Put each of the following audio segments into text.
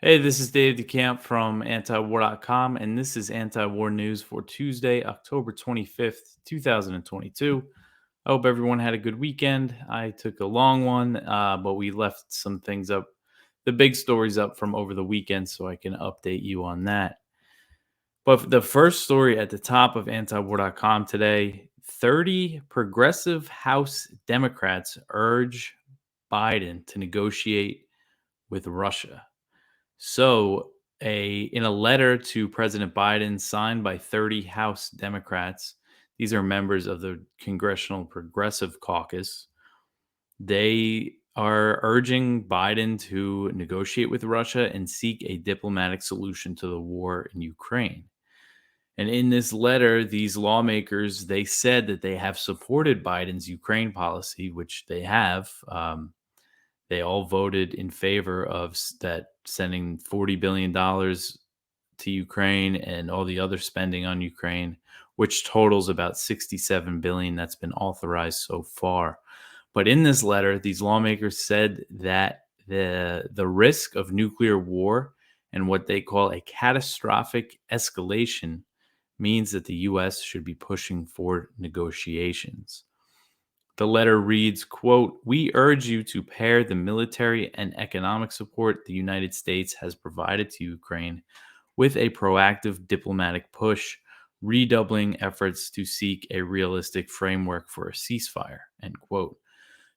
Hey, this is Dave DeCamp from antiwar.com, and this is anti-war news for Tuesday, October 25th, 2022. I hope everyone had a good weekend. I took a long one, but we left some things up, the big stories up from over the weekend, so I can update you on that. But the first story at the top of antiwar.com today, 30 progressive House Democrats urge Biden to negotiate with Russia. So, in a letter to President Biden signed by 30 House Democrats, these are members of the Congressional Progressive Caucus. They are urging Biden to negotiate with Russia and seek a diplomatic solution to the war in Ukraine. And in this letter, these lawmakers, they said that they have supported Biden's Ukraine policy, which they have. They all voted in favor of that, sending $40 billion to Ukraine and all the other spending on Ukraine, which totals about $67 billion that's been authorized so far. But in this letter, these lawmakers said that the risk of nuclear war and what they call a catastrophic escalation means that the U.S. should be pushing for negotiations. The letter reads, quote, "We urge you to pair the military and economic support the United States has provided to Ukraine with a proactive diplomatic push, redoubling efforts to seek a realistic framework for a ceasefire," end quote.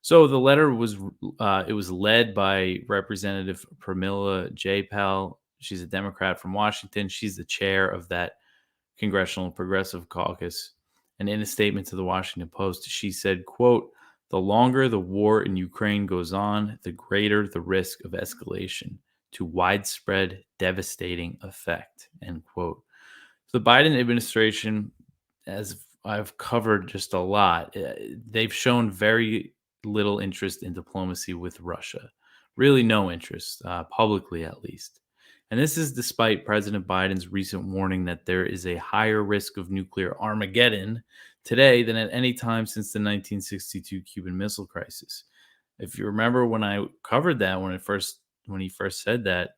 So the letter was led by Representative Pramila Jayapal. She's a Democrat from Washington. She's the chair of that Congressional Progressive Caucus. And in a statement to the Washington Post, she said, quote, "The longer the war in Ukraine goes on, the greater the risk of escalation to widespread devastating effect," end quote. So the Biden administration, as I've covered just a lot, they've shown very little interest in diplomacy with Russia. Really no interest, publicly at least. And this is despite President Biden's recent warning that there is a higher risk of nuclear Armageddon today than at any time since the 1962 Cuban Missile Crisis. If you remember when I covered that, when he first said that,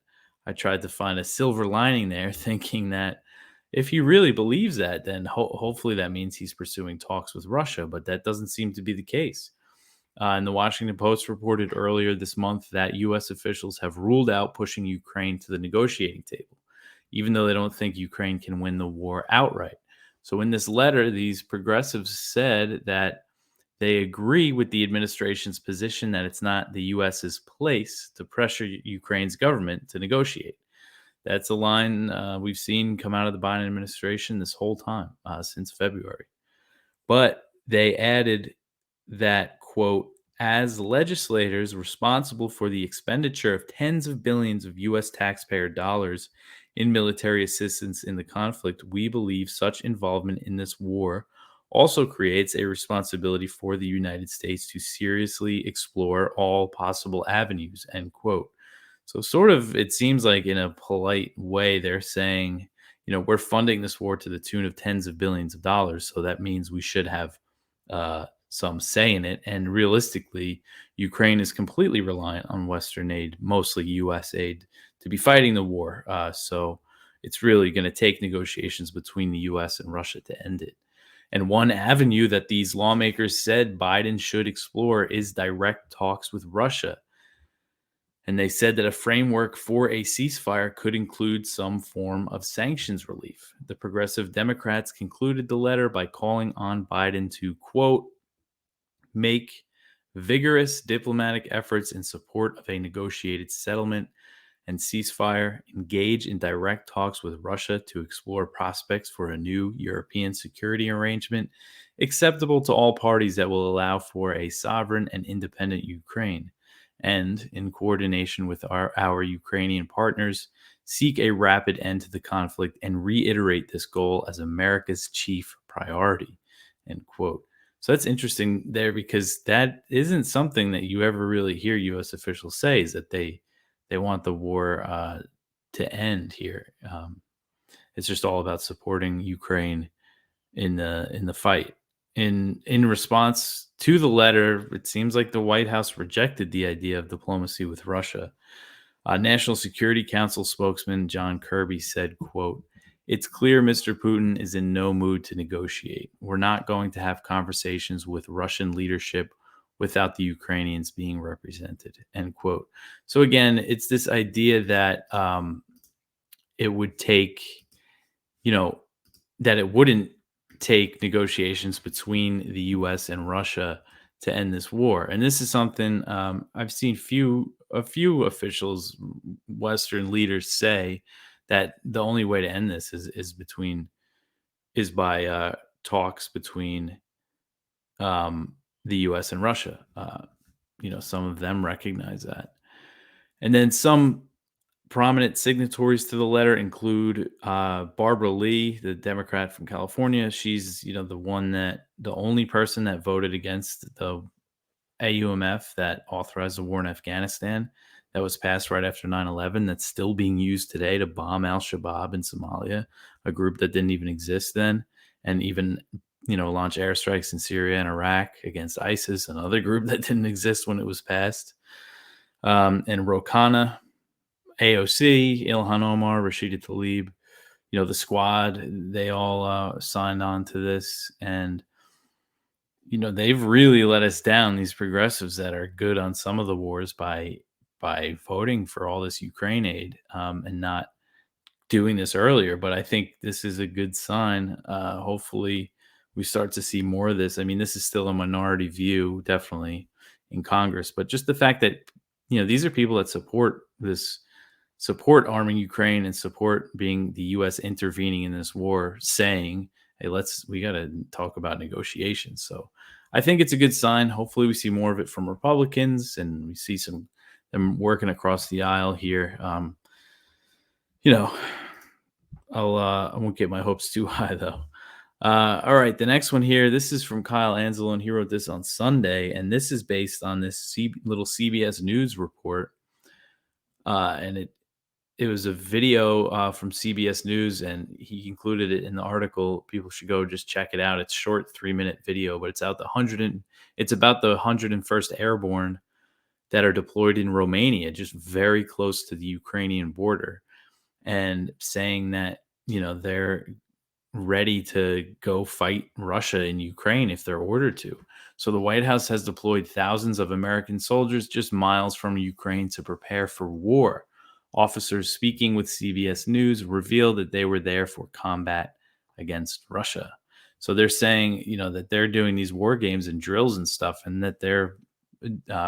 I tried to find a silver lining there, thinking that if he really believes that, then hopefully that means he's pursuing talks with Russia, but that doesn't seem to be the case. And the Washington Post reported earlier this month that U.S. officials have ruled out pushing Ukraine to the negotiating table, even though they don't think Ukraine can win the war outright. So, in this letter, these progressives said that they agree with the administration's position that it's not the U.S.'s place to pressure Ukraine's government to negotiate. That's a line we've seen come out of the Biden administration this whole time, since February. But they added that, quote, "As legislators responsible for the expenditure of tens of billions of U.S. taxpayer dollars in military assistance in the conflict, we believe such involvement in this war also creates a responsibility for the United States to seriously explore all possible avenues," end quote. So, sort of, it seems like in a polite way, they're saying, we're funding this war to the tune of tens of billions of dollars. So that means we should have some say in it. And realistically, Ukraine is completely reliant on Western aid, mostly U.S. aid, to be fighting the war. So it's really going to take negotiations between the U.S. and Russia to end it. And one avenue that these lawmakers said Biden should explore is direct talks with Russia. And they said that a framework for a ceasefire could include some form of sanctions relief. The Progressive Democrats concluded the letter by calling on Biden to, quote, "make vigorous diplomatic efforts in support of a negotiated settlement and ceasefire, engage in direct talks with Russia to explore prospects for a new European security arrangement acceptable to all parties that will allow for a sovereign and independent Ukraine, and, in coordination with our Ukrainian partners, seek a rapid end to the conflict and reiterate this goal as America's chief priority," end quote. So that's interesting there, because that isn't something that you ever really hear U.S. officials say, is that they want the war to end here. It's just all about supporting Ukraine in the fight. In response to the letter, it seems like the White House rejected the idea of diplomacy with Russia. National Security Council spokesman John Kirby said, quote, "It's clear Mr. Putin is in no mood to negotiate. We're not going to have conversations with Russian leadership without the Ukrainians being represented," end quote. So again, it's this idea that it would take, you know, that it wouldn't take negotiations between the U.S. and Russia to end this war. And this is something I've seen a few officials, Western leaders say that the only way to end this is by talks between the U.S. and Russia. Some of them recognize that, and then some prominent signatories to the letter include Barbara Lee, the Democrat from California. She's, the only person that voted against the AUMF that authorized the war in Afghanistan that was passed right after 9/11. That's still being used today to bomb al-Shabaab in Somalia, a group that didn't even exist then, and even, launch airstrikes in Syria and Iraq against ISIS, another group that didn't exist when it was passed. And Rokana, AOC, Ilhan Omar, Rashida Tlaib, the squad, they all signed on to this. And, they've really let us down, these progressives that are good on some of the wars, by voting for all this Ukraine aid and not doing this earlier. But I think this is a good sign. Hopefully we start to see more of this. I mean, this is still a minority view, definitely, in Congress. But just the fact that, these are people that support arming Ukraine and support being the U.S. intervening in this war, saying, "Hey, we got to talk about negotiations." So I think it's a good sign. Hopefully, we see more of it from Republicans, and we see them working across the aisle here. I won't get my hopes too high though. All right, the next one here. This is from Kyle Ansel, and he wrote this on Sunday, and this is based on this little CBS News report, and it was a video from CBS News, and he included it in the article. People should go just check it out. It's short, 3-minute video, but it's it's about the 101st Airborne that are deployed in Romania, just very close to the Ukrainian border, and saying that, they're ready to go fight Russia in Ukraine if they're ordered to. So the White House has deployed thousands of American soldiers just miles from Ukraine to prepare for war. Officers speaking with CBS News revealed that they were there for combat against Russia. So they're saying, that they're doing these war games and drills and stuff, and that they're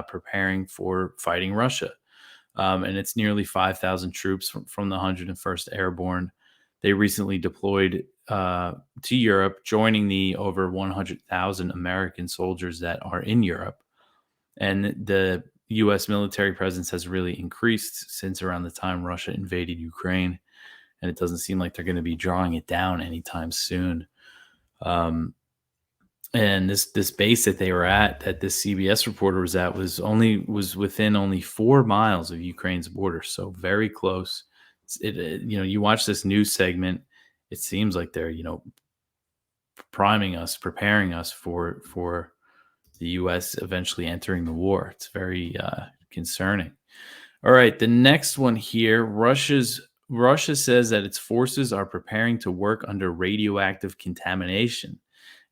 preparing for fighting Russia. And it's nearly 5,000 troops from the 101st Airborne. They recently deployed to Europe, joining the over 100,000 American soldiers that are in Europe. And the U.S. military presence has really increased since around the time Russia invaded Ukraine, and it doesn't seem like they're going to be drawing it down anytime soon. And this base that they were at, that this CBS reporter was at, was within only 4 miles of Ukraine's border, so very close. You watch this news segment, it seems like they're preparing us for the U.S. eventually entering the war. It's very concerning. All right, the next one here. Russia says that its forces are preparing to work under radioactive contamination.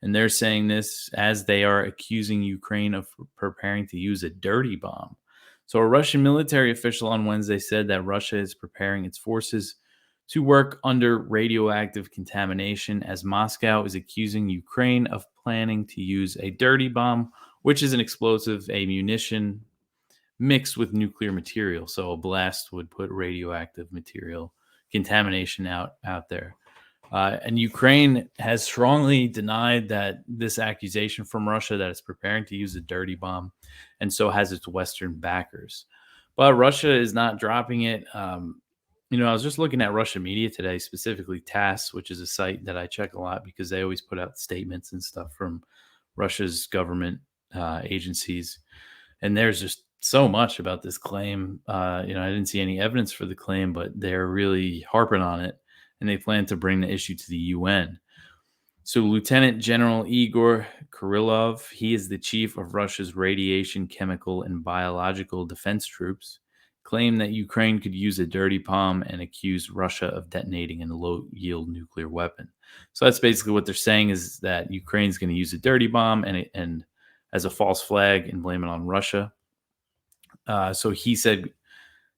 And they're saying this as they are accusing Ukraine of preparing to use a dirty bomb. So a Russian military official on Wednesday said that Russia is preparing its forces to work under radioactive contamination, as Moscow is accusing Ukraine of planning to use a dirty bomb, which is an explosive, a munition mixed with nuclear material. So a blast would put radioactive material contamination out there. And Ukraine has strongly denied that this accusation from Russia that it's preparing to use a dirty bomb, and so has its Western backers. But Russia is not dropping it. I was just looking at Russian media today, specifically TASS, which is a site that I check a lot because they always put out statements and stuff from Russia's government agencies. And there's just so much about this claim. I didn't see any evidence for the claim, but they're really harping on it, and they plan to bring the issue to the UN. So Lieutenant General Igor Kirillov, he is the chief of Russia's radiation, chemical, and biological defense troops, claimed that Ukraine could use a dirty bomb and accused Russia of detonating a low yield nuclear weapon. So that's basically what they're saying, is that Ukraine's going to use a dirty bomb and as a false flag and blame it on Russia. So he said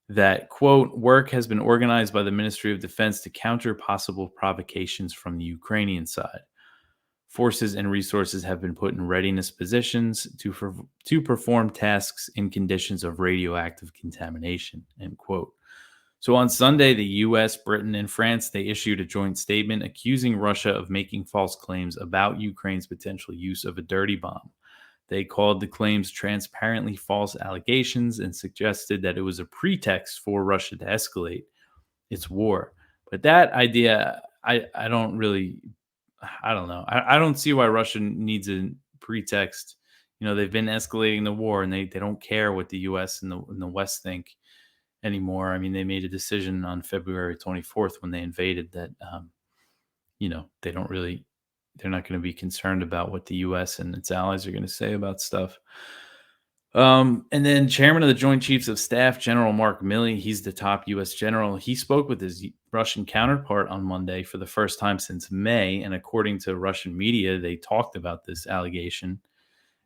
that, quote, work has been organized by the Ministry of Defense to counter possible provocations from the Ukrainian side. Forces and resources have been put in readiness positions to perform tasks in conditions of radioactive contamination, end quote. So on Sunday, the U.S., Britain, and France, they issued a joint statement accusing Russia of making false claims about Ukraine's potential use of a dirty bomb. They called the claims transparently false allegations and suggested that it was a pretext for Russia to escalate its war. But that idea, I don't really, I don't know. I don't see why Russia needs a pretext. They've been escalating the war, and they don't care what the U.S. and the West think anymore. I mean, they made a decision on February 24th when they invaded that, they don't really, they're not going to be concerned about what the U.S. and its allies are going to say about stuff. And then Chairman of the Joint Chiefs of Staff, General Mark Milley, he's the top U.S. general. He spoke with his Russian counterpart on Monday for the first time since May. And according to Russian media, they talked about this allegation.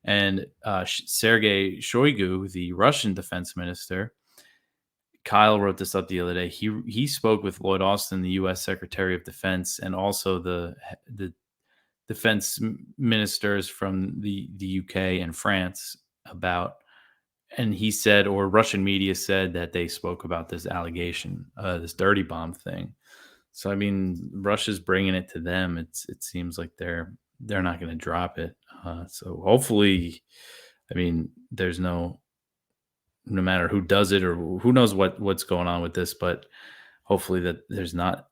And Sergei Shoigu, the Russian defense minister, Kyle wrote this up the other day. He spoke with Lloyd Austin, the U.S. Secretary of Defense, and also the defense ministers from the UK and France about, and he said, or Russian media said, that they spoke about this allegation, this dirty bomb thing. So I mean, Russia's bringing it to them. It seems like they're not going to drop it. So hopefully, I mean, there's no matter who does it or who knows what's going on with this, but hopefully that there's not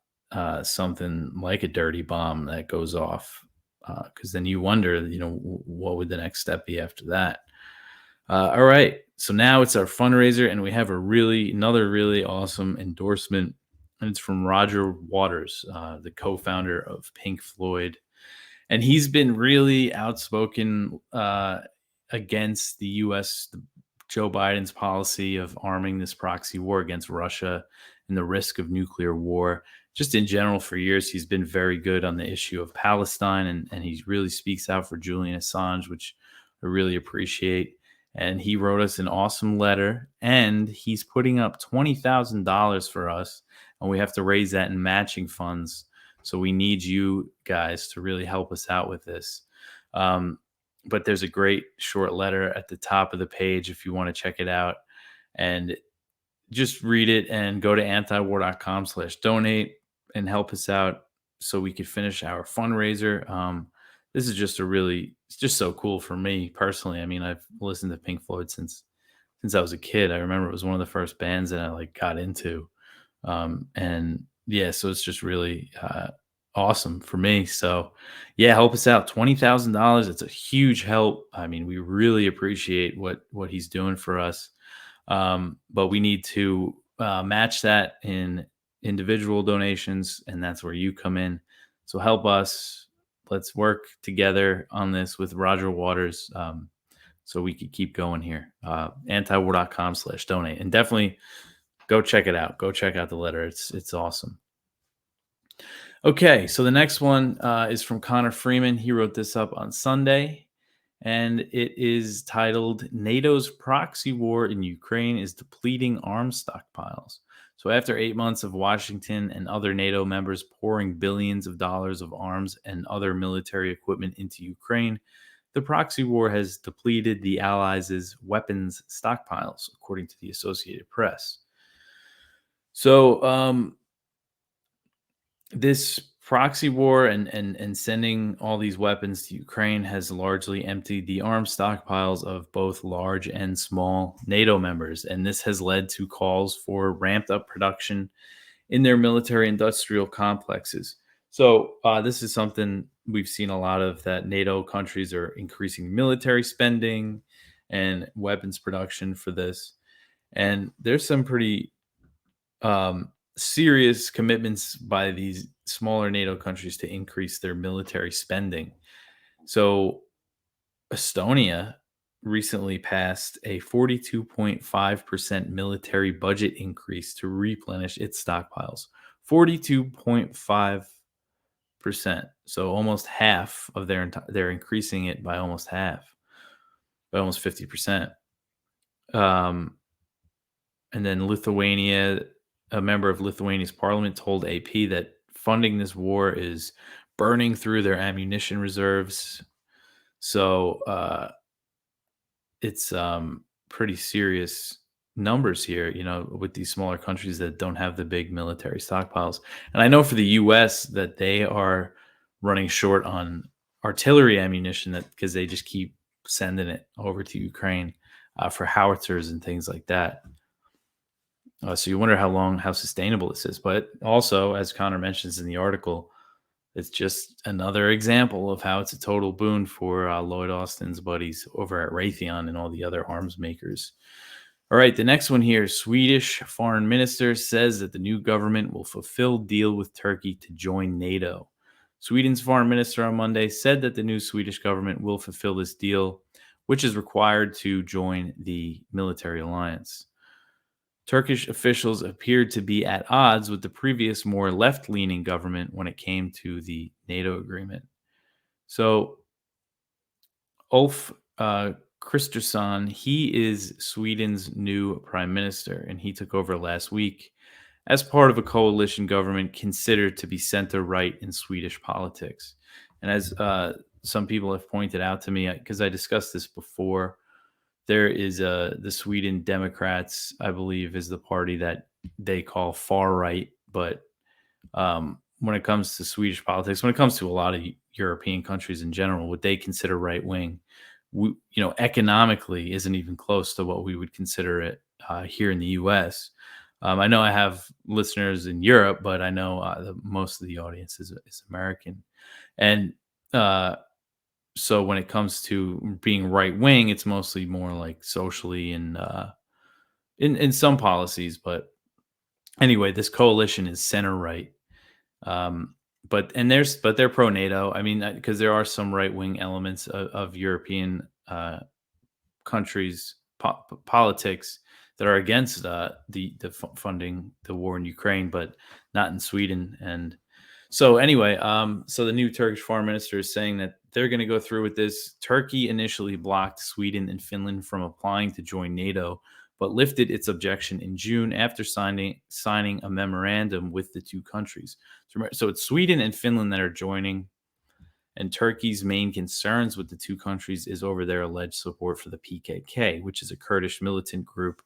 something like a dirty bomb that goes off, because then you wonder, what would the next step be after that? All right, so now it's our fundraiser, and we have another really awesome endorsement, and it's from Roger Waters, the co-founder of Pink Floyd, and he's been really outspoken against the U.S. Joe Biden's policy of arming this proxy war against Russia and the risk of nuclear war. Just in general, for years, he's been very good on the issue of Palestine, and he really speaks out for Julian Assange, which I really appreciate. And he wrote us an awesome letter, and he's putting up $20,000 for us, and we have to raise that in matching funds. So we need you guys to really help us out with this. But there's a great short letter at the top of the page if you want to check it out, and just read it and go to antiwar.com/donate and help us out so we could finish our fundraiser. This is just it's just so cool for me personally. I mean, I've listened to Pink Floyd since I was a kid. I remember it was one of the first bands that I got into. And yeah, so it's just really, awesome for me. So yeah, help us out. $20,000. It's a huge help. I mean, we really appreciate what he's doing for us. But we need to match that in individual donations, and that's where you come in. So help us. Let's work together on this with Roger Waters, so we could keep going here. Antiwar.com/donate, and definitely go check it out. Go check out the letter. It's awesome. Okay, so the next one is from Connor Freeman. He wrote this up on Sunday, and it is titled "NATO's Proxy War in Ukraine is Depleting Arms Stockpiles." So after 8 months of Washington and other NATO members pouring billions of dollars of arms and other military equipment into Ukraine, the proxy war has depleted the Allies' weapons stockpiles, according to the Associated Press. So this proxy war and sending all these weapons to Ukraine has largely emptied the arms stockpiles of both large and small NATO members, and this has led to calls for ramped up production in their military industrial complexes. So this is something we've seen a lot of, that NATO countries are increasing military spending and weapons production for this. And there's some pretty serious commitments by these smaller NATO countries to increase their military spending. So Estonia recently passed a 42.5% military budget increase to replenish its stockpiles. 42.5%. So almost half of they're increasing it by almost half, by almost 50%. Um, and then Lithuania, a member of Lithuania's parliament told AP that funding this war is burning through their ammunition reserves. So it's pretty serious numbers here, with these smaller countries that don't have the big military stockpiles. And I know for the US that they are running short on artillery ammunition, that because they just keep sending it over to Ukraine for howitzers and things like that. So you wonder how sustainable this is. But also, as Connor mentions in the article, it's just another example of how it's a total boon for Lloyd Austin's buddies over at Raytheon and all the other arms makers. All right, the next one here, Swedish foreign minister says that the new government will fulfill deal with Turkey to join NATO. Sweden's foreign minister on Monday said that the new Swedish government will fulfill this deal, which is required to join the military alliance. Turkish officials appeared to be at odds with the previous, more left-leaning government when it came to the NATO agreement. So, Ulf Kristersson, he is Sweden's new prime minister, and he took over last week as part of a coalition government considered to be center-right in Swedish politics. And as some people have pointed out to me, because I discussed this before, there is the Sweden Democrats, I believe, is the party that they call far right. But when it comes to Swedish politics, when it comes to a lot of European countries in general, what they consider right wing, economically isn't even close to what we would consider it here in the U.S. I know I have listeners in Europe, but I know most of the audience is American, and so when it comes to being right wing, it's mostly more like socially and in some policies. But anyway, this coalition is center right. But they're pro NATO. I mean, because there are some right wing elements of European countries politics that are against funding the war in Ukraine, but not in Sweden. And so anyway, so the new Turkish foreign minister is saying that they're going to go through with this. Turkey initially blocked Sweden and Finland from applying to join NATO, but lifted its objection in June after signing a memorandum with the two countries. So it's Sweden and Finland that are joining, and Turkey's main concerns with the two countries is over their alleged support for the PKK, which is a Kurdish militant group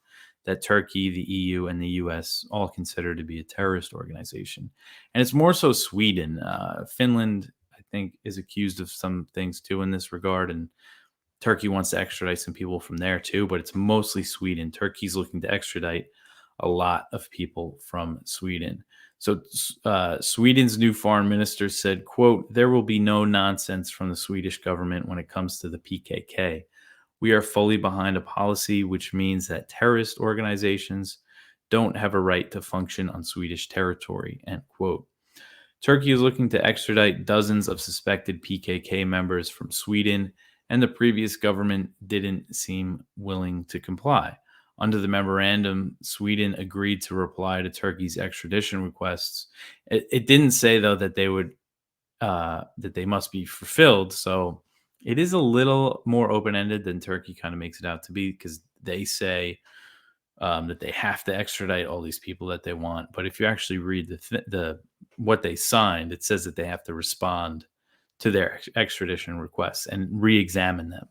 that Turkey, the EU, and the US all consider to be a terrorist organization. And it's more so Sweden. Finland, I think, is accused of some things too in this regard, and Turkey wants to extradite some people from there too, but it's mostly Sweden. Turkey's looking to extradite a lot of people from Sweden. So Sweden's new foreign minister said, quote, "There will be no nonsense from the Swedish government when it comes to the PKK. We are fully behind a policy which means that terrorist organizations don't have a right to function on Swedish territory," end quote. Turkey is looking to extradite dozens of suspected PKK members from Sweden, and the previous government didn't seem willing to comply. Under the memorandum, Sweden agreed to reply to Turkey's extradition requests. It didn't say, though, that they must be fulfilled. So it is a little more open-ended than Turkey kind of makes it out to be, because they say that they have to extradite all these people that they want. But if you actually read what they signed, it says that they have to respond to their extradition requests and re-examine them.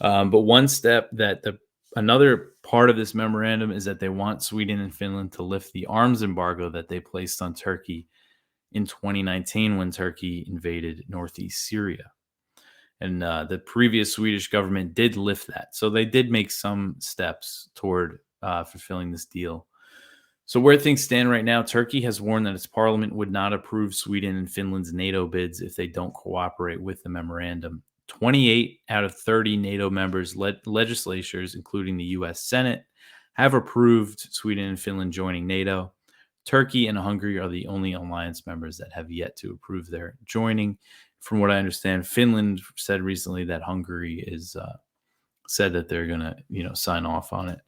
But one step that another part of this memorandum is that they want Sweden and Finland to lift the arms embargo that they placed on Turkey in 2019 when Turkey invaded northeast Syria. And the previous Swedish government did lift that. So they did make some steps toward fulfilling this deal. So where things stand right now, Turkey has warned that its parliament would not approve Sweden and Finland's NATO bids if they don't cooperate with the memorandum. 28 out of 30 NATO members' legislatures, including the U.S. Senate, have approved Sweden and Finland joining NATO. Turkey and Hungary are the only alliance members that have yet to approve their joining. From what I understand, Finland said recently that Hungary is said that they're gonna, sign off on it.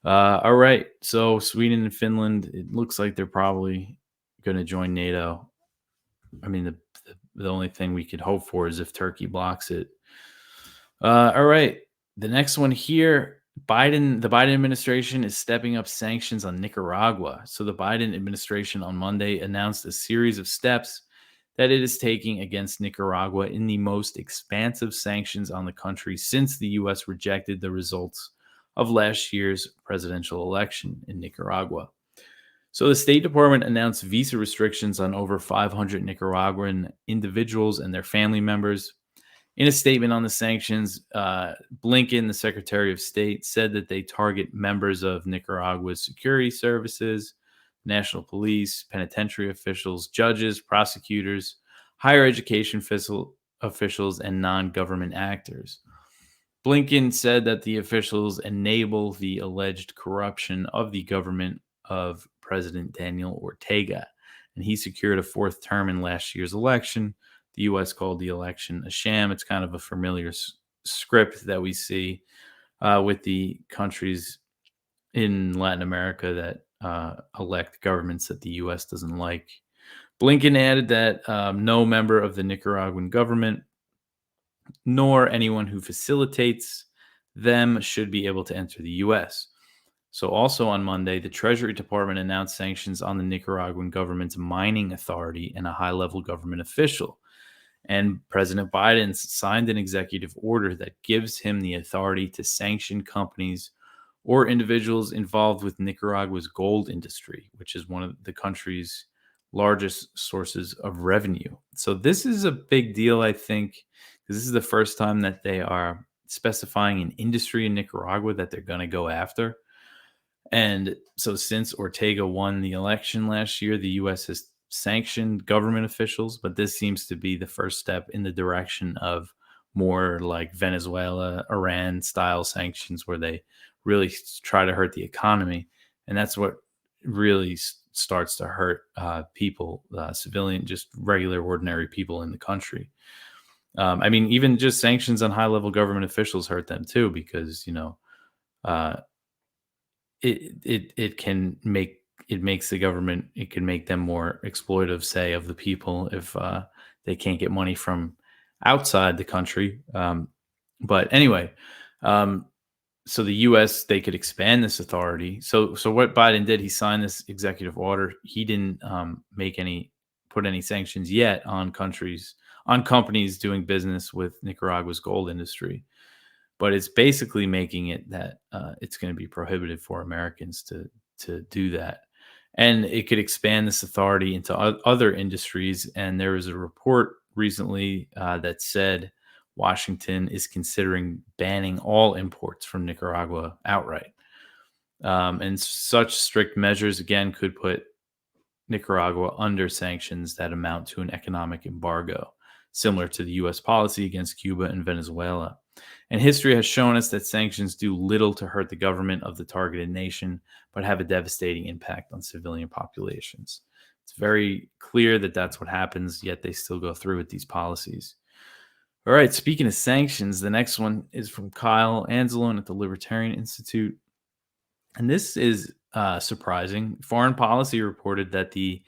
All right. So Sweden and Finland, it looks like they're probably going to join NATO. I mean, the only thing we could hope for is if Turkey blocks it. All right. The next one here, the Biden administration is stepping up sanctions on Nicaragua. So the Biden administration on Monday announced a series of steps that it is taking against Nicaragua in the most expansive sanctions on the country since the U.S. rejected the results of last year's presidential election in Nicaragua. So the State Department announced visa restrictions on over 500 Nicaraguan individuals and their family members. In a statement on the sanctions, Blinken, the Secretary of State, said that they target members of Nicaragua's security services, national police, penitentiary officials, judges, prosecutors, higher education officials, and non-government actors. Blinken said that the officials enable the alleged corruption of the government of President Daniel Ortega, and he secured a fourth term in last year's election. The U.S. called the election a sham. It's kind of a familiar script that we see with the countries in Latin America that elect governments that the U.S. doesn't like. Blinken added that no member of the Nicaraguan government nor anyone who facilitates them should be able to enter the U.S. So, also on Monday, the Treasury Department announced sanctions on the Nicaraguan government's mining authority and a high level government official. And President Biden signed an executive order that gives him the authority to sanction companies or individuals involved with Nicaragua's gold industry, which is one of the country's largest sources of revenue. So this is a big deal, I think, because this is the first time that they are specifying an industry in Nicaragua that they're going to go after. And so since Ortega won the election last year, the U.S. has sanctioned government officials, but this seems to be the first step in the direction of more like Venezuela, Iran style sanctions where they really try to hurt the economy. And that's what really starts to hurt people, civilian, just regular, ordinary people in the country. I mean, even just sanctions on high level government officials hurt them too, because, it can makes the government, it can make them more exploitive, say, of the people if they can't get money from outside the country. But anyway, so the U.S., they could expand this authority. So what Biden did, he signed this executive order. He didn't put any sanctions yet on companies doing business with Nicaragua's gold industry. But it's basically making it that it's going to be prohibitive for Americans to do that. And it could expand this authority into other industries. And there was a report recently that said Washington is considering banning all imports from Nicaragua outright. And such strict measures, again, could put Nicaragua under sanctions that amount to an economic embargo, similar to the U.S. policy against Cuba and Venezuela. And history has shown us that sanctions do little to hurt the government of the targeted nation, but have a devastating impact on civilian populations. It's very clear that that's what happens, yet they still go through with these policies. All right, speaking of sanctions, the next one is from Kyle Anzalone at the Libertarian Institute. And this is surprising. Foreign Policy reported that the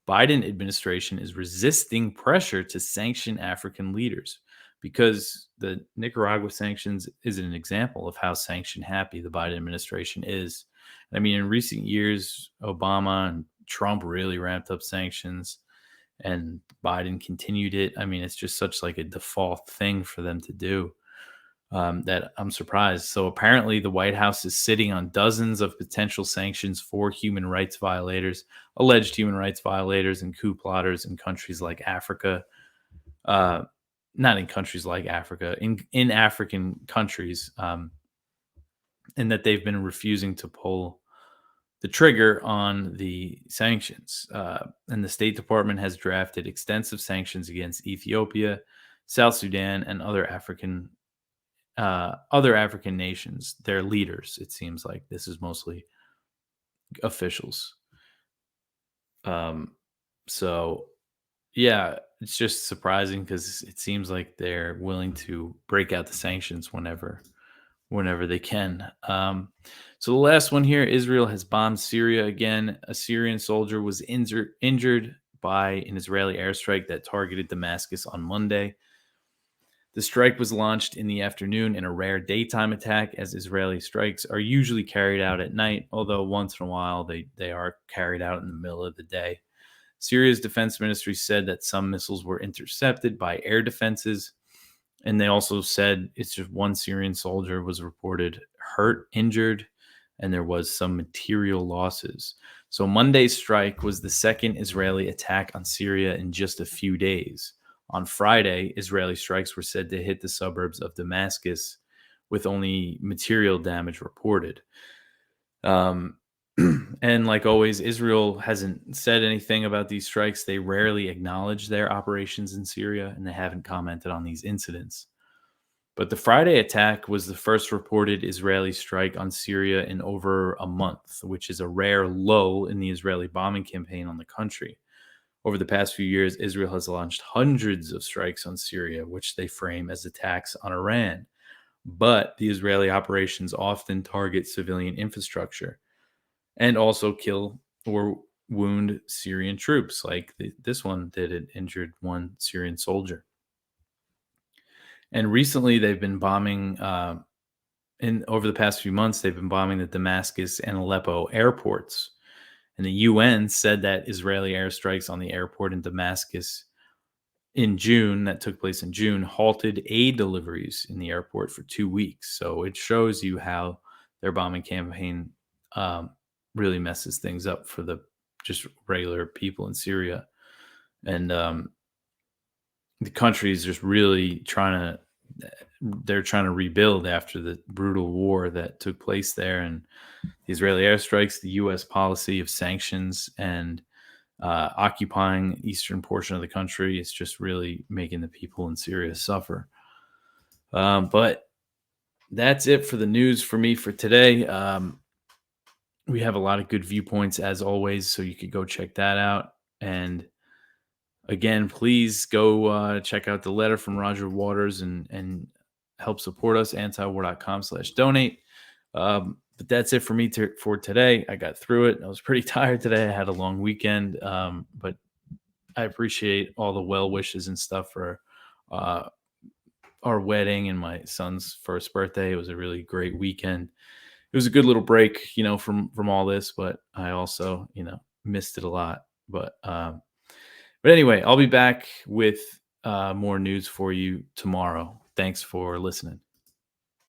Biden administration is resisting pressure to sanction African leaders, because the Nicaragua sanctions is an example of how sanction happy the Biden administration is. I mean, in recent years, Obama and Trump really ramped up sanctions, and Biden continued it. I mean, it's just such like a default thing for them to do that I'm surprised. So apparently the White House is sitting on dozens of potential sanctions for human rights violators, alleged human rights violators and coup plotters in countries like Africa. Not in countries like Africa, in African countries, and that they've been refusing to pull the trigger on the sanctions. And the State Department has drafted extensive sanctions against Ethiopia, South Sudan, and other African nations. Their leaders, it seems like this is mostly officials. So yeah, it's just surprising because it seems like they're willing to break out the sanctions whenever whenever they can. So the last one here, Israel has bombed Syria again. A Syrian soldier was injured by an Israeli airstrike that targeted Damascus on Monday. The strike was launched in the afternoon in a rare daytime attack, as Israeli strikes are usually carried out at night, although once in a while they are carried out in the middle of the day. Syria's defense ministry said that some missiles were intercepted by air defenses, and they also said it's just one Syrian soldier was reported hurt, injured, and there was some material losses. So Monday's strike was the second Israeli attack on Syria in just a few days. On Friday, Israeli strikes were said to hit the suburbs of Damascus with only material damage reported. And like always, Israel hasn't said anything about these strikes. They rarely acknowledge their operations in Syria, and they haven't commented on these incidents. But the Friday attack was the first reported Israeli strike on Syria in over a month, which is a rare low in the Israeli bombing campaign on the country. Over the past few years, Israel has launched hundreds of strikes on Syria, which they frame as attacks on Iran. But the Israeli operations often target civilian infrastructure and also kill or wound Syrian troops, like this one did. It injured one Syrian soldier. And recently, they've been bombing. Over the past few months, they've been bombing the Damascus and Aleppo airports. And the UN said that Israeli airstrikes on the airport in Damascus in June, that took place in June, halted aid deliveries in the airport for 2 weeks. So it shows you how their bombing campaign really messes things up for the just regular people in Syria. And the country is just really they're trying to rebuild after the brutal war that took place there. And the Israeli airstrikes, the U.S. policy of sanctions, and occupying eastern portion of the country, it's just really making the people in Syria suffer. But that's it for the news for me for today. We have a lot of good viewpoints as always, so you could go check that out. And again, please go check out the letter from Roger Waters and help support us, antiwar.com/donate. But that's it for me for today. I got through it. I was pretty tired today. I had a long weekend, but I appreciate all the well wishes and stuff for our wedding and my son's first birthday. It was a really great weekend. It was a good little break, from all this, but I also, missed it a lot. But anyway, I'll be back with more news for you tomorrow. Thanks for listening.